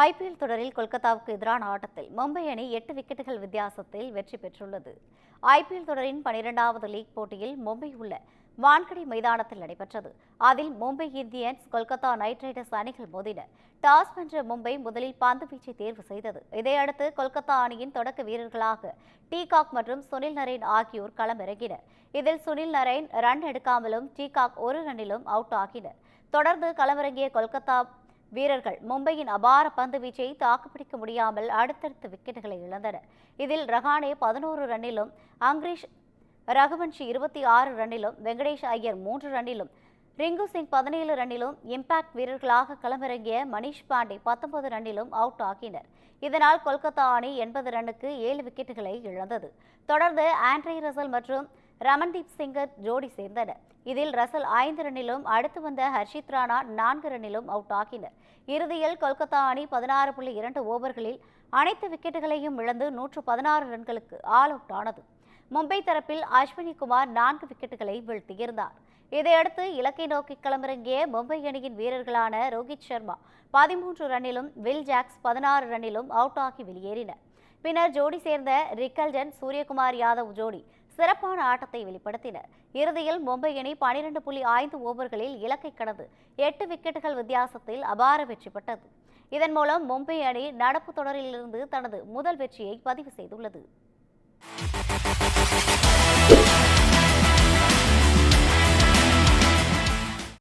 IPL தொடரில் கொல்கத்தாவுக்கு எதிரான ஆட்டத்தில் மும்பை அணி 8 விக்கெட்டுகள் வித்தியாசத்தில் வெற்றி பெற்றுள்ளது. ஐபிஎல் தொடரின் 12வது லீக் போட்டியில் மும்பை உள்ள வான்கடே மைதானத்தில் நடைபெற்றது. அதில் Mumbai Indians, Kolkata night Riders அணிகள் மோதின. டாஸ் வென்ற மும்பை முதலில் பந்து வீச்சை தேர்வு செய்தது. இதையடுத்து கொல்கத்தா அணியின் தொடக்க வீரர்களாக டீகாக் மற்றும் சுனில் நரேன் ஆகியோர் களமிறங்கினர். இதில் சுனில் நரேன் ரன் எடுக்காமலும் டீகாக் ஒரு ரன்னிலும் அவுட் ஆகினர். தொடர்ந்து களமிறங்கிய கொல்கத்தா வீரர்கள் மும்பையின் அபார பந்து வீச்சை தாக்குப்பிடிக்க முடியாமல் அடுத்தடுத்த விக்கெட்டுகளை இழந்தனர். இதில் ரஹானே 11 ரன்னிலும், அங்கிரீஷ் ரகுவன்ஷி 26 ரன்னிலும், வெங்கடேஷ் ஐயர் 3 ரன்னிலும், ரிங்கு சிங் 17 ரன்னிலும், இம்பாக்ட் வீரர்களாக களமிறங்கிய மணிஷ் பாண்டே 19 ரன்னிலும் அவுட் ஆகினர். இதனால் கொல்கத்தா அணி 80 ரன்னுக்கு 7 விக்கெட்டுகளை இழந்தது. தொடர்ந்து ஆண்ட்ரே ரசல் மற்றும் ரமன்தீப் சிங்கர் ஜோடி சேர்ந்தனர். இதில் ரசல் 5 ரன்னிலும், அடுத்து வந்த ஹர்ஷித் ராணா 4 ரன்னிலும் அவுட் ஆகினர். இறுதியில் கொல்கத்தா அணி 16.2 ஓவர்களில் அனைத்து விக்கெட்டுகளையும் இழந்து 116 ரன்களுக்கு ஆல் அவுட் ஆனது. மும்பை தரப்பில் அஸ்வினி குமார் 4 விக்கெட்டுகளை வீழ்த்தியிருந்தார். இதையடுத்து இலக்கை நோக்கி களமிறங்கிய மும்பை அணியின் வீரர்களான ரோஹித் சர்மா 13 ரன்னிலும், வில் ஜாக்ஸ் 16 ரன்னிலும் அவுட் ஆகி வெளியேறினர். பின்னர் ஜோடி சேர்ந்த ரிக்கல்டன், சூரியகுமார் யாதவ் ஜோடி சிறப்பான ஆட்டத்தை வெளிப்படுத்தினர். இறுதியில் மும்பை அணி 12.5 ஓவர்களில் இலக்கை கடந்து 8 விக்கெட்டுகள் வித்தியாசத்தில் அபார வெற்றி பெற்றது. இதன் மூலம் மும்பை அணி நடப்பு தொடரிலிருந்து தனது முதல் வெற்றியை பதிவு செய்துள்ளது.